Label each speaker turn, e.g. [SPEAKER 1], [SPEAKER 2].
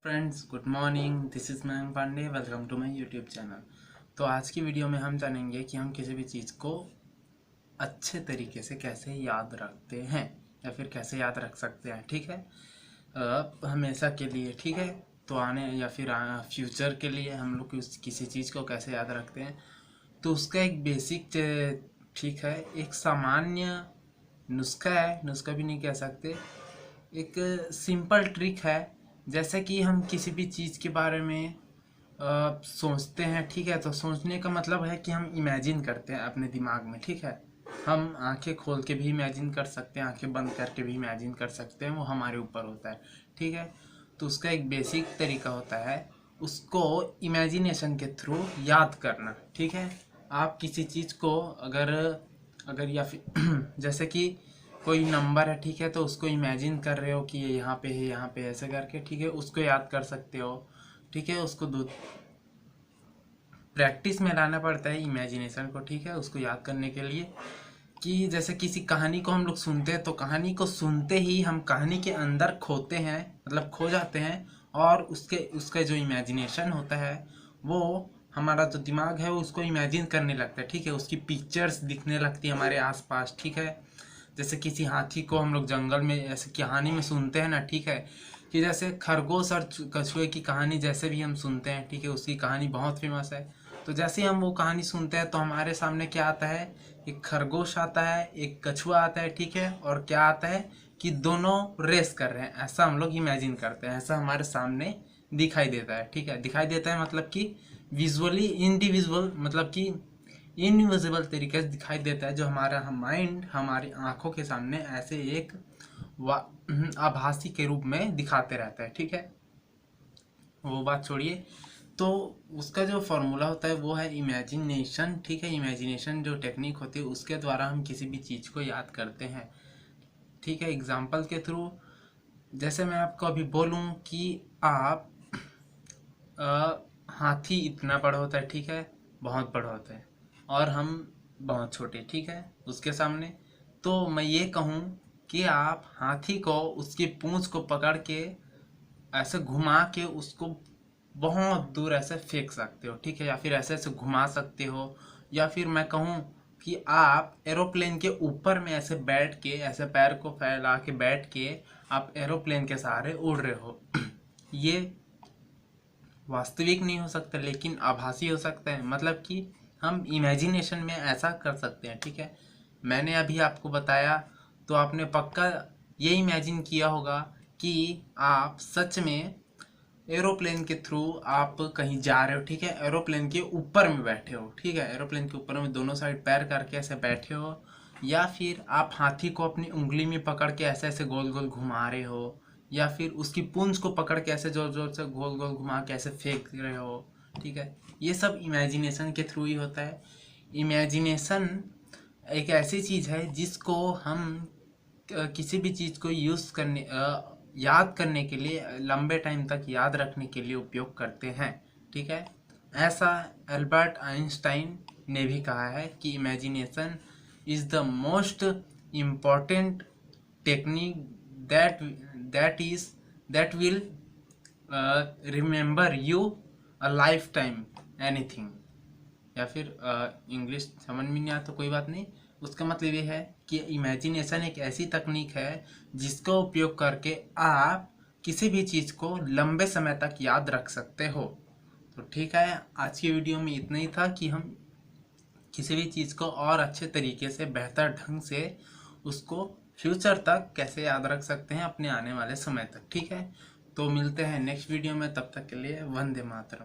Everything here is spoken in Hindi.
[SPEAKER 1] Friends, good morning. This is Mayank Pandey. Welcome to my YouTube channel. तो आज की वीडियो में हम जानेंगे कि हम किसी भी चीज़ को अच्छे तरीके से कैसे याद रखते हैं या फिर कैसे याद रख सकते हैं। ठीक है, हमेशा के लिए। ठीक है, तो आने या फिर फ्यूचर के लिए हम लोग किसी चीज़ को कैसे याद रखते हैं, तो उसका एक बेसिक, ठीक है, एक सामान्य नुस्खा है। नुस्खा भी नहीं कह सकते, एक सिंपल ट्रिक है। जैसे कि हम किसी भी चीज़ के बारे में सोचते हैं। ठीक है, तो सोचने का मतलब है कि हम इमेजिन करते हैं अपने दिमाग में। ठीक है, हम आंखें खोल के भी इमेजिन कर सकते हैं, आंखें बंद करके भी इमेजिन कर सकते हैं, वो हमारे ऊपर होता है। ठीक है, तो उसका एक बेसिक तरीका होता है उसको इमेजिनेशन के थ्रू याद करना। ठीक है, आप किसी चीज़ को अगर अगर या फिर जैसे कि कोई नंबर है, ठीक है, तो उसको इमेजिन कर रहे हो कि ये यहाँ पे है, यहाँ पे ऐसे करके, ठीक है, उसको याद कर सकते हो। ठीक है, उसको दो प्रैक्टिस में लाना पड़ता है इमेजिनेशन को। ठीक है, उसको याद करने के लिए कि जैसे किसी कहानी को हम लोग सुनते हैं, तो कहानी को सुनते ही हम कहानी के अंदर खोते हैं, मतलब खो जाते हैं, और उसका जो इमेजिनेशन होता है वो हमारा जो दिमाग है वो उसको इमेजिन करने लगता है। ठीक है, उसकी पिक्चर्स दिखने लगती है हमारे आसपास। ठीक है, जैसे किसी हाथी को हम लोग जंगल में ऐसे कहानी में सुनते हैं ना, ठीक है, कि जैसे खरगोश और कछुए की कहानी जैसे भी हम सुनते हैं, ठीक है, उसकी कहानी बहुत फेमस है। तो जैसे ही हम वो कहानी सुनते हैं तो हमारे सामने क्या आता है, एक खरगोश आता है, एक कछुआ आता है। ठीक है, और क्या आता है कि दोनों रेस कर रहे हैं, ऐसा हम लोग इमेजिन करते हैं, ऐसा हमारे सामने दिखाई देता है। ठीक है, दिखाई देता है मतलब कि विजुअली इंडिविजुअल, मतलब कि इनविजिबल तरीके से दिखाई देता है, जो हमारा माइंड हमारी आंखों के सामने ऐसे एक आभासी के रूप में दिखाते रहता है। ठीक है, वो बात छोड़िए। तो उसका जो फॉर्मूला होता है वो है इमेजिनेशन। ठीक है, इमेजिनेशन जो टेक्निक होती है उसके द्वारा हम किसी भी चीज़ को याद करते हैं। ठीक है, एग्जाम्पल के थ्रू, जैसे मैं आपको अभी बोलूं कि आप हाथी इतना बड़ा होता है, ठीक है, बहुत बड़ा होता है, और हम बहुत छोटे, ठीक है, उसके सामने। तो मैं ये कहूँ कि आप हाथी को उसकी पूंछ को पकड़ के ऐसे घुमा के उसको बहुत दूर ऐसे फेंक सकते हो। ठीक है, या फिर ऐसे ऐसे घुमा सकते हो, या फिर मैं कहूँ कि आप एरोप्लेन के ऊपर में ऐसे बैठ के, ऐसे पैर को फैला के बैठ के आप एरोप्लेन के सहारे उड़ रहे हो। ये वास्तविक नहीं हो सकता लेकिन आभासी हो सकता है, मतलब कि हम इमेजिनेशन में ऐसा कर सकते हैं। ठीक है, मैंने अभी आपको बताया तो आपने पक्का ये इमेजिन किया होगा कि आप सच में एरोप्लेन के थ्रू आप कहीं जा रहे हो। ठीक है, एरोप्लेन के ऊपर में बैठे हो। ठीक है, एरोप्लेन के ऊपर में दोनों साइड पैर करके ऐसे बैठे हो, या फिर आप हाथी को अपनी उंगली में पकड़ के ऐसे ऐसे गोल गोल घुमा रहे हो, या फिर उसकी पूंछ को पकड़ के ऐसे जोर जोर से गोल गोल घुमा के ऐसे फेंक रहे हो। ठीक है, ये सब इमेजिनेशन के थ्रू ही होता है। इमेजिनेशन एक ऐसी चीज़ है जिसको हम किसी भी चीज़ को याद करने के लिए, लंबे टाइम तक याद रखने के लिए उपयोग करते हैं। ठीक है, ऐसा एल्बर्ट आइंस्टाइन ने भी कहा है कि imagination is the most important technique that that will remember you a life time anything. या फिर इंग्लिश समझ में नहीं आता, कोई बात नहीं। उसका मतलब ये है कि इमेजिनेशन एक ऐसी तकनीक है जिसका उपयोग करके आप किसी भी चीज़ को लंबे समय तक याद रख सकते हो। तो ठीक है, आज की वीडियो में इतना ही था कि हम किसी भी चीज़ को और अच्छे तरीके से, बेहतर ढंग से उसको फ्यूचर तक कैसे याद रख सकते हैं, अपने आने वाले समय तक। ठीक है, तो मिलते हैं नेक्स्ट वीडियो में, तब तक के लिए वंदे मातरम।